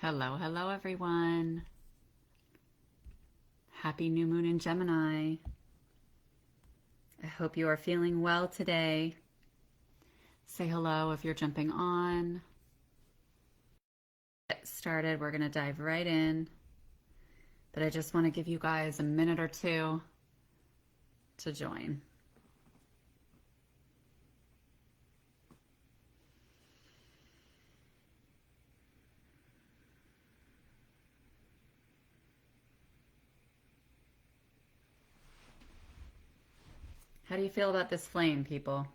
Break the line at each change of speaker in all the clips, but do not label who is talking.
Hello, hello everyone. Happy new moon in Gemini. I hope you are feeling well today. Say hello if you're jumping on. Get started. We're going to dive right in. But I just want to give you guys a minute or two to join. How do you feel about this flame, people?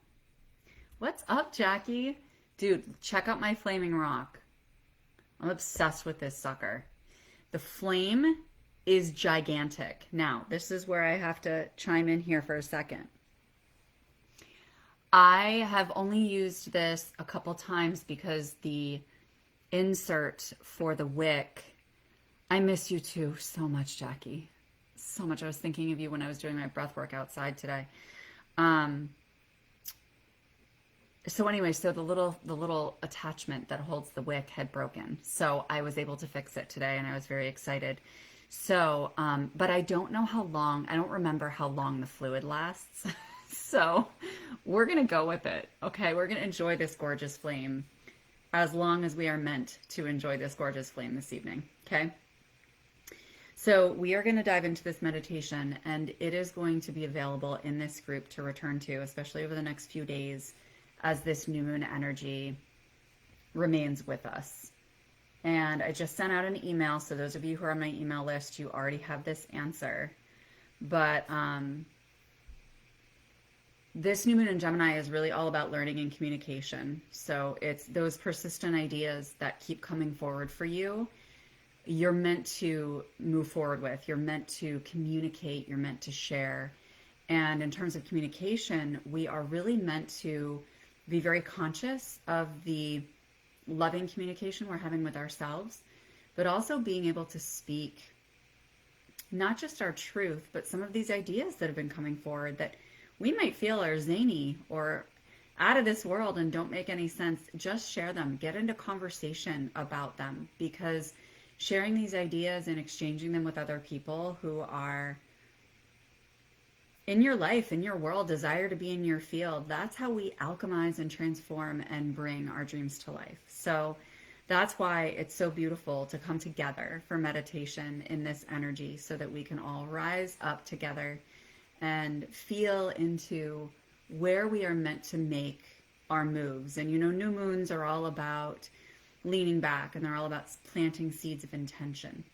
What's up, Jackie? Dude, check out my flaming rock. I'm obsessed with this sucker. The flame is gigantic. Now, this is where I have to chime in here for a second. I have only used this a couple times because the insert for the wick, I miss you too so much, Jackie. So much. I was thinking of you when I was doing my breath work outside today. So anyway, so the little attachment that holds the wick had broken. So I was able to fix it today and I was very excited. So, but I don't know how long, I don't remember how long the fluid lasts. So we're going to go with it. Okay. We're going to enjoy this gorgeous flame as long as we are meant to enjoy this gorgeous flame this evening. Okay. So we are going to dive into this meditation, and it is going to be available in this group to return to, especially over the next few days as this new moon energy remains with us. And I just sent out an email, so those of you who are on my email list, you already have this answer. But this new moon in Gemini is really all about learning and communication. So it's those persistent ideas that keep coming forward for you. You're meant to move forward with, you're meant to communicate, you're meant to share. And in terms of communication, we are really meant to be very conscious of the loving communication we're having with ourselves, but also being able to speak not just our truth, but some of these ideas that have been coming forward that we might feel are zany or out of this world and don't make any sense. Just share them, get into conversation about them, because sharing these ideas and exchanging them with other people who are in your life, in your world, desire to be in your field, that's how we alchemize and transform and bring our dreams to life. So that's why it's so beautiful to come together for meditation in this energy so that we can all rise up together and feel into where we are meant to make our moves. And you know, new moons are all about leaning back, and they're all about planting seeds of intention.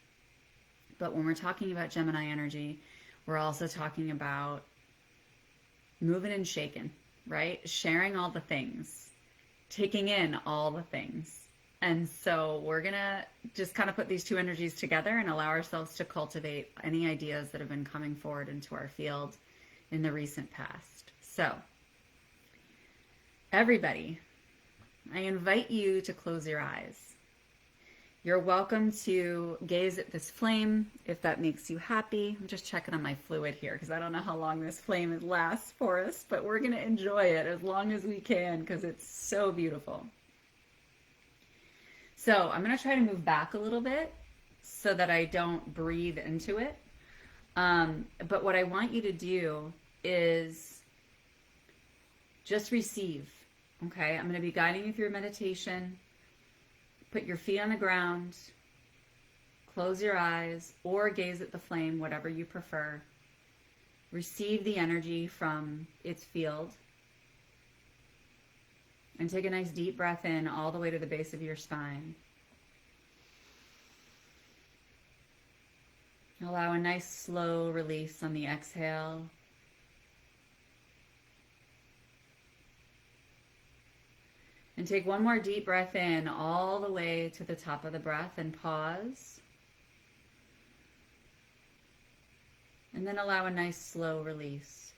But when we're talking about Gemini energy, we're also talking about moving and shaking, right? Sharing all the things, taking in all the things. And so we're going to just kind of put these two energies together and allow ourselves to cultivate any ideas that have been coming forward into our field in the recent past. So everybody, I invite you to close your eyes. You're welcome to gaze at this flame if that makes you happy. I'm just checking on my fluid here because I don't know how long this flame lasts for us, but we're going to enjoy it as long as we can because it's so beautiful. So I'm going to try to move back a little bit so that I don't breathe into it. But what I want you to do is just receive. Okay, I'm going to be guiding you through meditation. Put your feet on the ground, close your eyes, or gaze at the flame, whatever you prefer. Receive the energy from its field. And take a nice deep breath in all the way to the base of your spine. Allow a nice slow release on the exhale. And take one more deep breath in all the way to the top of the breath and pause. And then allow a nice slow release.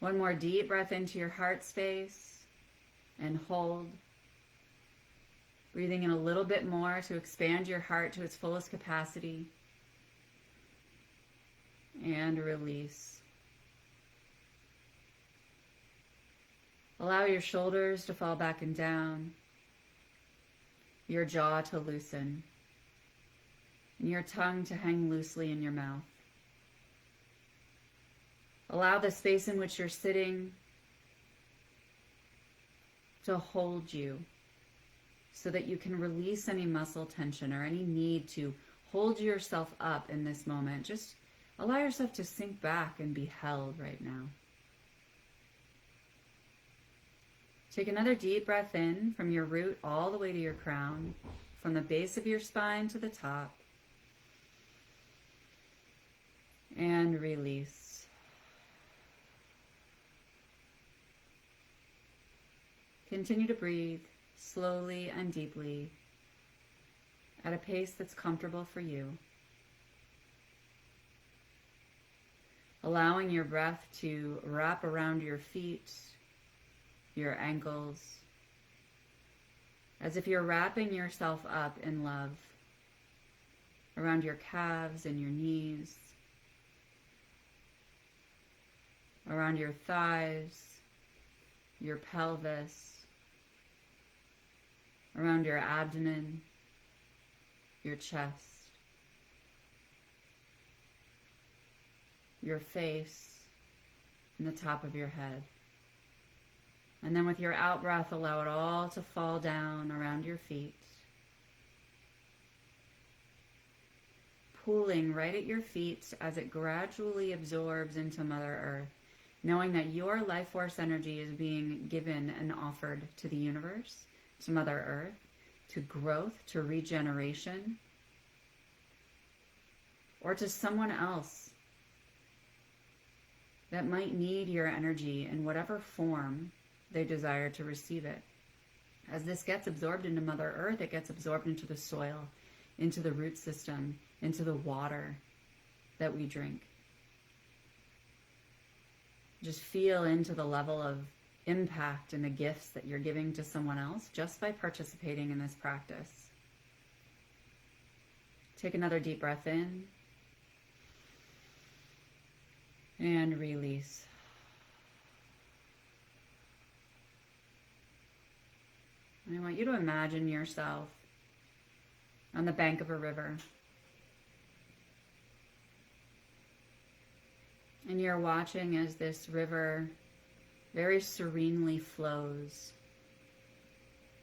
One more deep breath into your heart space and hold. Breathing in a little bit more to expand your heart to its fullest capacity. And release. Allow your shoulders to fall back and down. your jaw to loosen, and your tongue to hang loosely in your mouth. Allow the space in which you're sitting to hold you so that you can release any muscle tension or any need to hold yourself up in this moment. Just allow yourself to sink back and be held right now. Take another deep breath in from your root all the way to your crown, from the base of your spine to the top. And release. Continue to breathe slowly and deeply at a pace that's comfortable for you. Allowing your breath to wrap around your feet, your ankles, as if you're wrapping yourself up in love around your calves and your knees, around your thighs, your pelvis, around your abdomen, your chest, your face, and the top of your head. And then with your out breath, allow it all to fall down around your feet, pooling right at your feet as it gradually absorbs into Mother Earth, knowing that your life force energy is being given and offered to the universe, to Mother Earth, to growth, to regeneration, or to someone else that might need your energy in whatever form they desire to receive it. As this gets absorbed into Mother Earth, it gets absorbed into the soil, into the root system, into the water that we drink. Just feel into the level of impact and the gifts that you're giving to someone else just by participating in this practice. Take another deep breath in and release. And I want you to imagine yourself on the bank of a river. And you're watching as this river very serenely flows,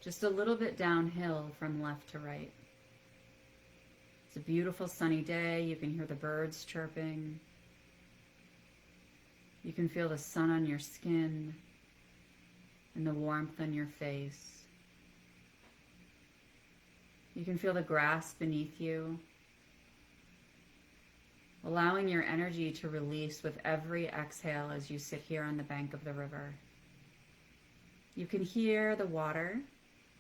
just a little bit downhill from left to right. It's a beautiful sunny day. You can hear the birds chirping. You can feel the sun on your skin and the warmth on your face. You can feel the grass beneath you, allowing your energy to release with every exhale as you sit here on the bank of the river. You can hear the water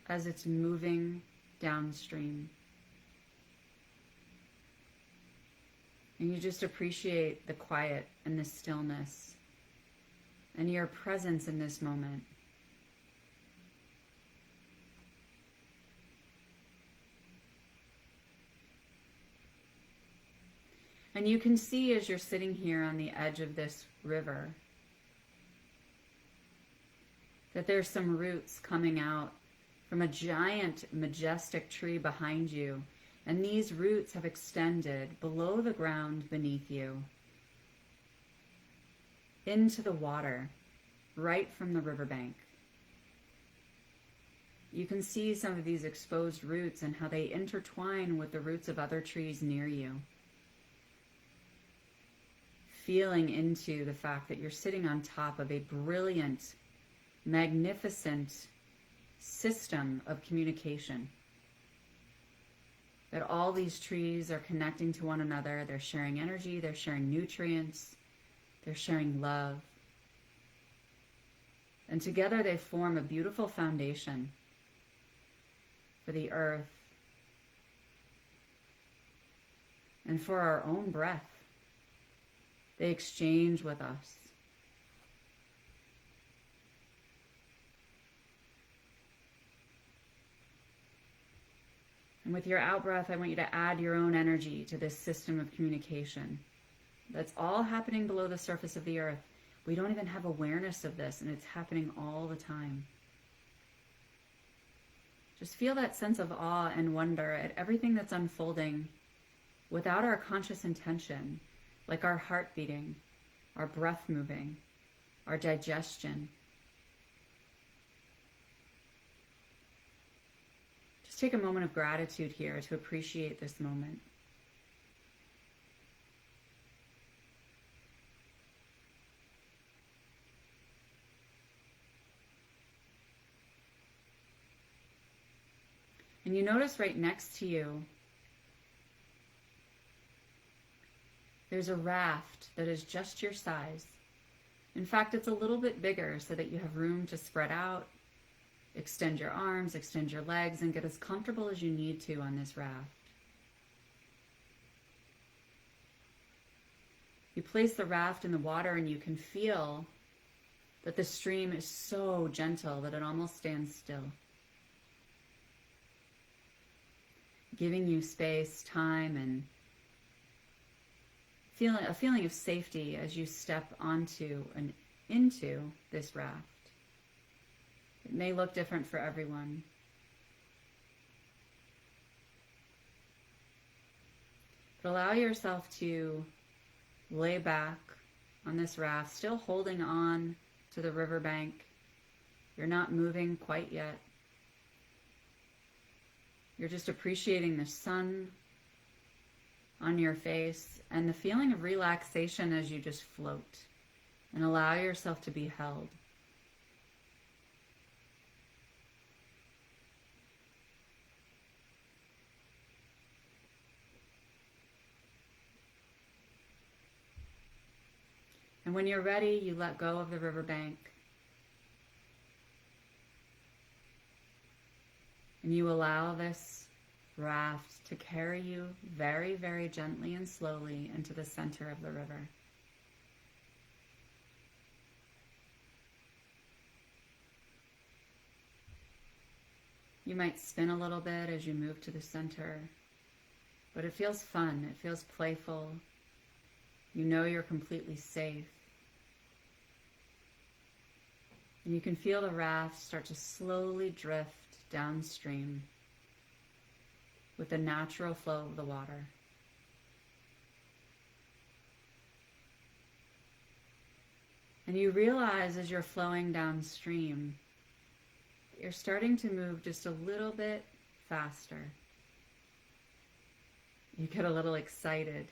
as it's moving downstream. And you just appreciate the quiet and the stillness and your presence in this moment. And you can see as you're sitting here on the edge of this river that there's some roots coming out from a giant, majestic tree behind you. And these roots have extended below the ground beneath you into the water, right from the riverbank. You can see some of these exposed roots and how they intertwine with the roots of other trees near you. Feeling into the fact that you're sitting on top of a brilliant, magnificent system of communication. That all these trees are connecting to one another. They're sharing energy, they're sharing nutrients, they're sharing love. And together they form a beautiful foundation for the earth and for our own breath. They exchange with us. And with your out breath, I want you to add your own energy to this system of communication. That's all happening below the surface of the earth. We don't even have awareness of this, and it's happening all the time. Just feel that sense of awe and wonder at everything that's unfolding without our conscious intention, like our heart beating, our breath moving, our digestion. Just take a moment of gratitude here to appreciate this moment. And you notice right next to you, there's a raft that is just your size. In fact, it's a little bit bigger so that you have room to spread out, extend your arms, extend your legs, and get as comfortable as you need to on this raft. You place the raft in the water and you can feel that the stream is so gentle that it almost stands still, giving you space, time, and a feeling of safety as you step onto and into this raft. It may look different for everyone. But allow yourself to lay back on this raft, still holding on to the riverbank. You're not moving quite yet. You're just appreciating the sun on your face and the feeling of relaxation as you just float and allow yourself to be held. And when you're ready, you let go of the riverbank and you allow this raft to carry you very, very gently and slowly into the center of the river. You might spin a little bit as you move to the center, but it feels fun, it feels playful. You know you're completely safe. And you can feel the raft start to slowly drift downstream with the natural flow of the water. And you realize as you're flowing downstream, you're starting to move just a little bit faster. You get a little excited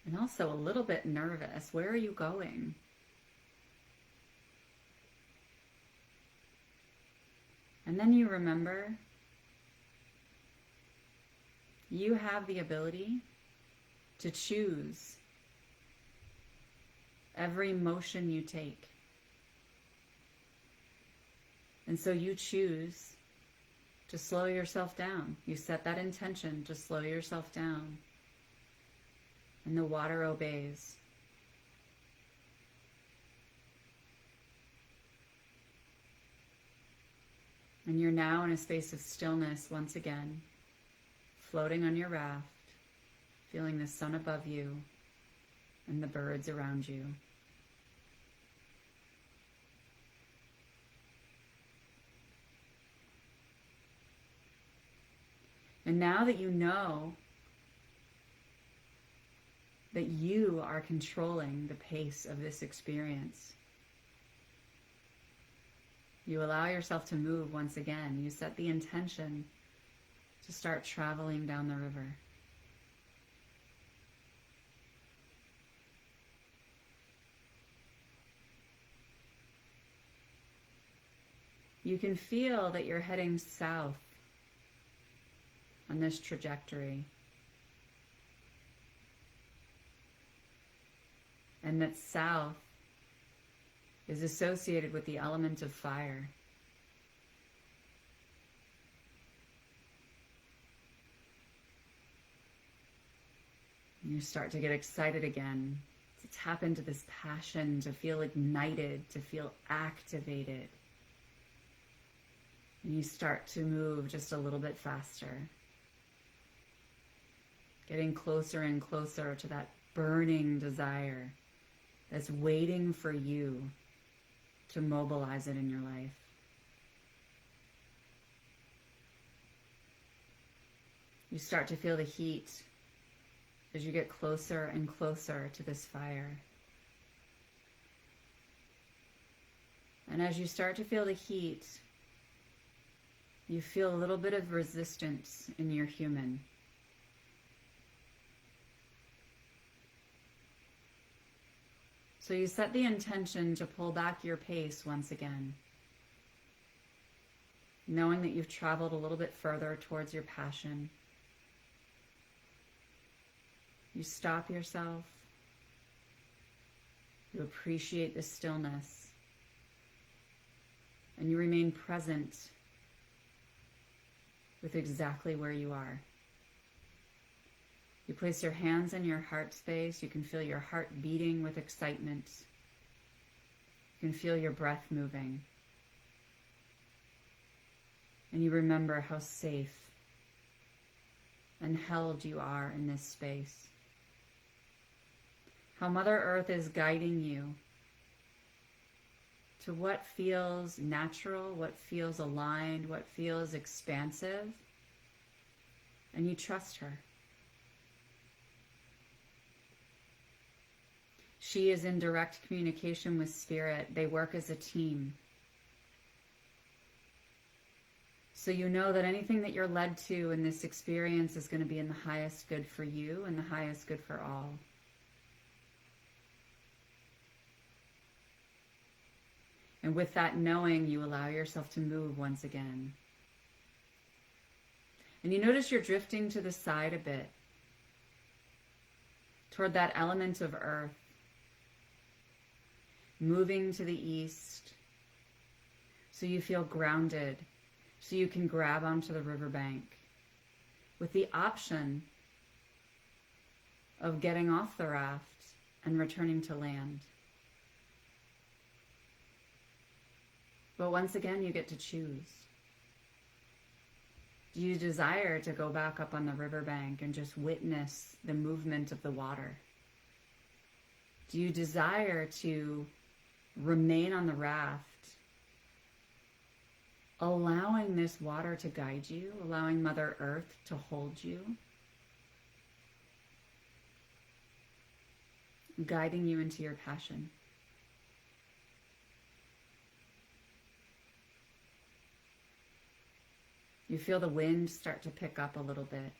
and also a little bit nervous. Where are you going? And then you remember you have the ability to choose every motion you take. And so you choose to slow yourself down. You set that intention to slow yourself down. And the water obeys. And you're now in a space of stillness once again, floating on your raft, feeling the sun above you and the birds around you. And now that you know that you are controlling the pace of this experience, you allow yourself to move once again. You set the intention to start traveling down the river. You can feel that you're heading south on this trajectory, and that south is associated with the element of fire. And you start to get excited again, to tap into this passion, to feel ignited, to feel activated. And you start to move just a little bit faster, getting closer and closer to that burning desire that's waiting for you to mobilize it in your life. You start to feel the heat as you get closer and closer to this fire. And as you start to feel the heat, you feel a little bit of resistance in your human. So you set the intention to pull back your pace once again, knowing that you've traveled a little bit further towards your passion. You stop yourself. You appreciate the stillness. And you remain present with exactly where you are. You place your hands in your heart space. You can feel your heart beating with excitement. You can feel your breath moving. And you remember how safe and held you are in this space. How Mother Earth is guiding you to what feels natural, what feels aligned, what feels expansive. And you trust her. She is in direct communication with Spirit. They work as a team. So you know that anything that you're led to in this experience is going to be in the highest good for you and the highest good for all. And with that knowing, you allow yourself to move once again. And you notice you're drifting to the side a bit, toward that element of earth, moving to the east, so you feel grounded, so you can grab onto the riverbank, with the option of getting off the raft and returning to land. But once again, you get to choose. Do you desire to go back up on the riverbank and just witness the movement of the water? Do you desire to remain on the raft, allowing this water to guide you, allowing Mother Earth to hold you, guiding you into your passion? You feel the wind start to pick up a little bit,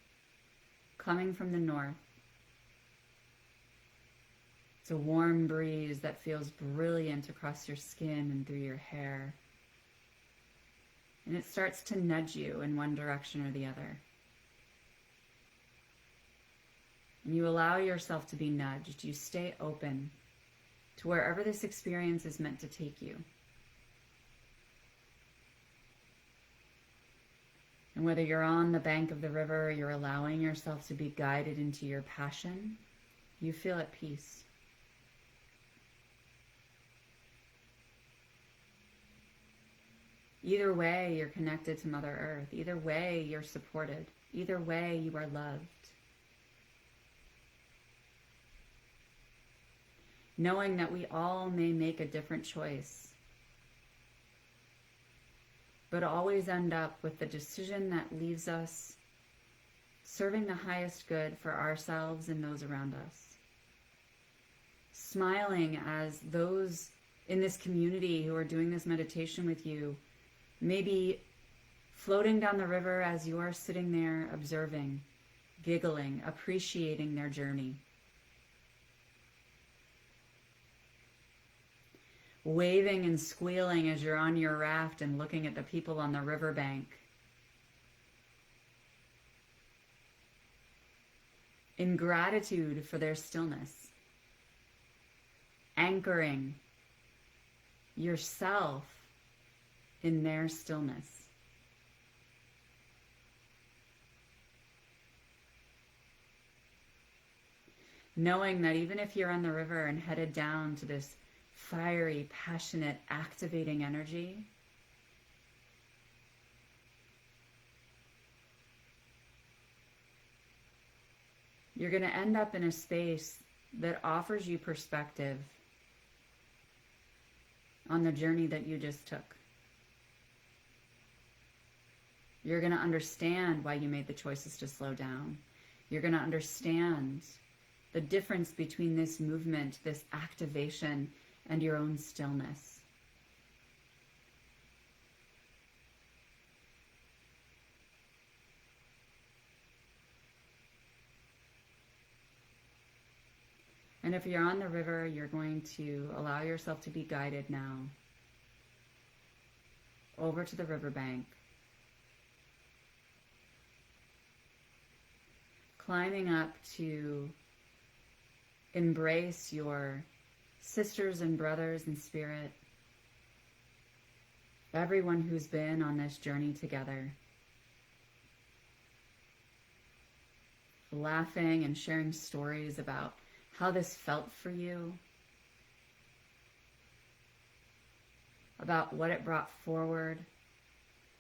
coming from the north. It's a warm breeze that feels brilliant across your skin and through your hair. And it starts to nudge you in one direction or the other. And you allow yourself to be nudged. You stay open to wherever this experience is meant to take you. And whether you're on the bank of the river or you're allowing yourself to be guided into your passion, you feel at peace. Either way, you're connected to Mother Earth. Either way, you're supported. Either way, you are loved. Knowing that we all may make a different choice, but always end up with the decision that leaves us serving the highest good for ourselves and those around us. Smiling as those in this community who are doing this meditation with you maybe floating down the river as you are sitting there observing, giggling, appreciating their journey. Waving and squealing as you're on your raft and looking at the people on the riverbank. In gratitude for their stillness. Anchoring yourself in their stillness. Knowing that even if you're on the river and headed down to this fiery, passionate, activating energy, you're going to end up in a space that offers you perspective on the journey that you just took. You're going to understand why you made the choices to slow down. You're going to understand the difference between this movement, this activation, and your own stillness. And if you're on the river, you're going to allow yourself to be guided now over to the riverbank, climbing up to embrace your sisters and brothers in spirit, everyone who's been on this journey together, laughing and sharing stories about how this felt for you, about what it brought forward,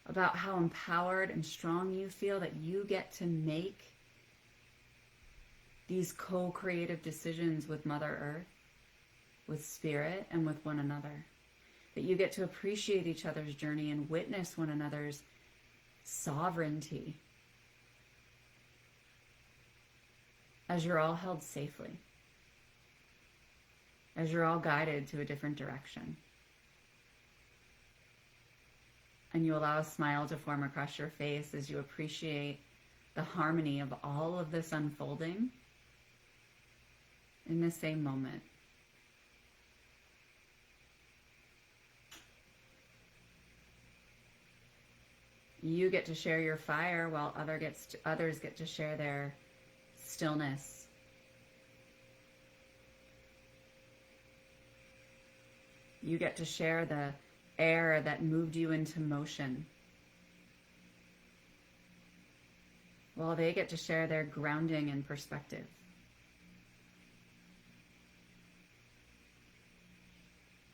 about how empowered and strong you feel that you get to make these co-creative decisions with Mother Earth, with Spirit, and with one another. That you get to appreciate each other's journey and witness one another's sovereignty as you're all held safely, as you're all guided to a different direction. And you allow a smile to form across your face as you appreciate the harmony of all of this unfolding in the same moment. You get to share your fire while others get to share their stillness. You get to share the air that moved you into motion, while they get to share their grounding and perspective.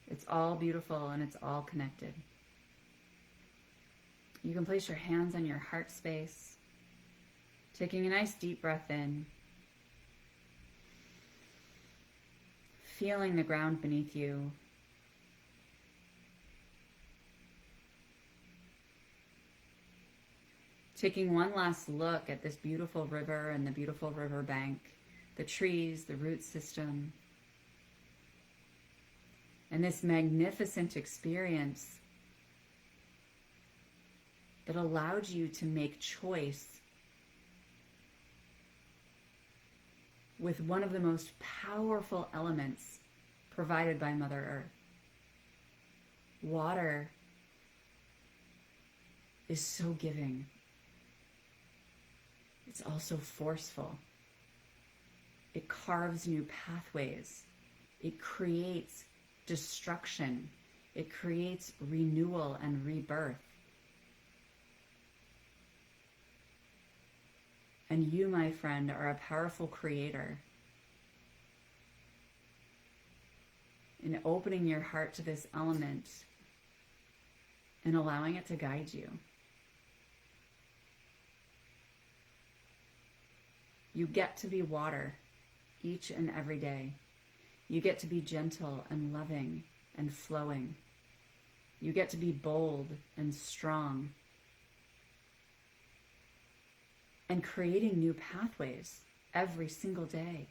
It's all beautiful and it's all connected. You can place your hands on your heart space, taking a nice deep breath in, feeling the ground beneath you, taking one last look at this beautiful river and the beautiful river bank, the trees, the root system, and this magnificent experience that allowed you to make choice with one of the most powerful elements provided by Mother Earth. Water is so giving. It's also forceful. It carves new pathways. It creates destruction. It creates renewal and rebirth. And you, my friend, are a powerful creator. In opening your heart to this element and allowing it to guide you. You get to be water each and every day. You get to be gentle and loving and flowing. You get to be bold and strong and creating new pathways every single day.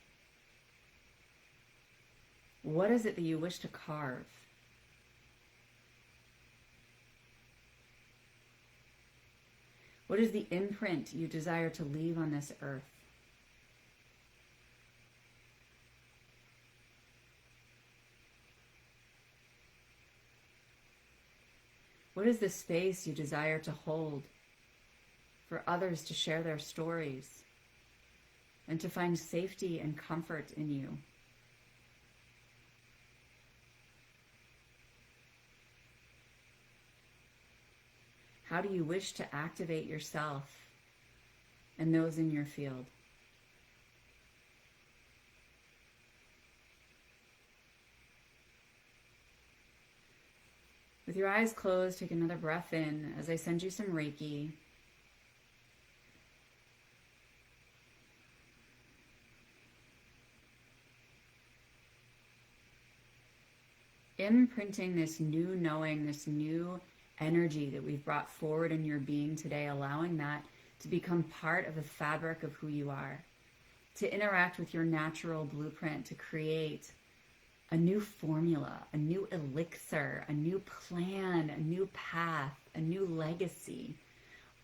What is it that you wish to carve? What is the imprint you desire to leave on this earth? What is the space you desire to hold for others to share their stories and to find safety and comfort in you? How do you wish to activate yourself and those in your field? With your eyes closed, take another breath in as I send you some Reiki. Imprinting this new knowing, this new energy that we've brought forward in your being today, allowing that to become part of the fabric of who you are, to interact with your natural blueprint, to create a new formula, a new elixir, a new plan, a new path, a new legacy.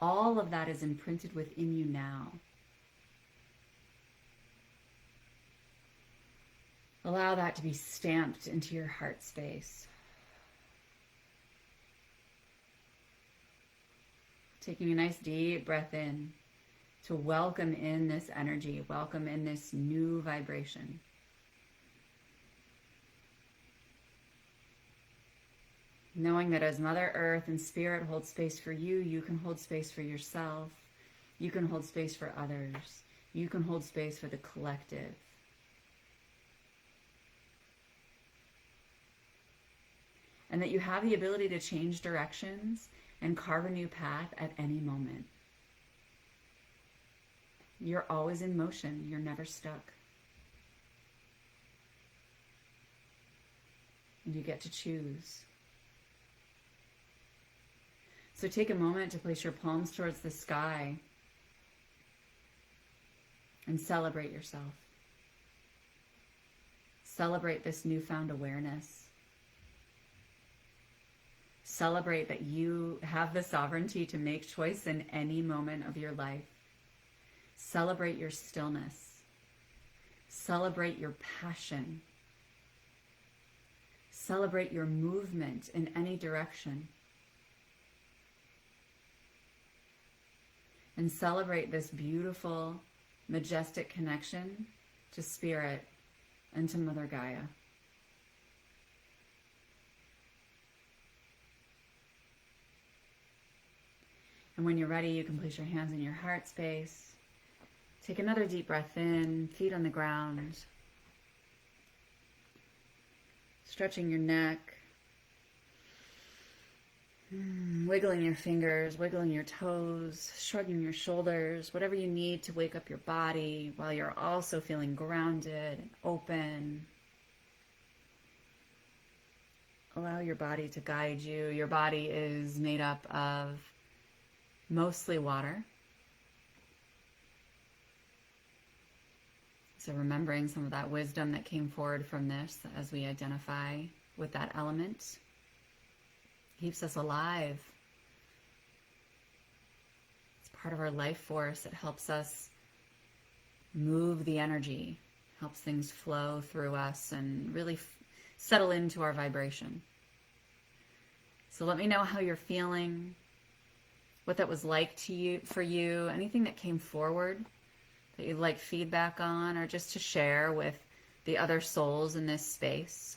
All of that is imprinted within you now. Allow that to be stamped into your heart space. Taking a nice deep breath in to welcome in this energy, welcome in this new vibration. Knowing that as Mother Earth and Spirit hold space for you, you can hold space for yourself. You can hold space for others. You can hold space for the collective. And that you have the ability to change directions and carve a new path at any moment. You're always in motion. You're never stuck. And you get to choose. So take a moment to place your palms towards the sky and celebrate yourself. Celebrate this newfound awareness. Celebrate that you have the sovereignty to make choice in any moment of your life. Celebrate your stillness. Celebrate your passion. Celebrate your movement in any direction. And celebrate this beautiful, majestic connection to Spirit and to Mother Gaia. And when you're ready, you can place your hands in your heart space. Take another deep breath in, feet on the ground. Stretching your neck. Wiggling your fingers, wiggling your toes, shrugging your shoulders, whatever you need to wake up your body while you're also feeling grounded and open. Allow your body to guide you. Your body is made up of mostly water. So remembering some of that wisdom that came forward from this as we identify with that element keeps us alive. It's part of our life force. It helps us move the energy, helps things flow through us and really settle into our vibration. So let me know how you're feeling, what that was like to you, for you, anything that came forward that you'd like feedback on or just to share with the other souls in this space.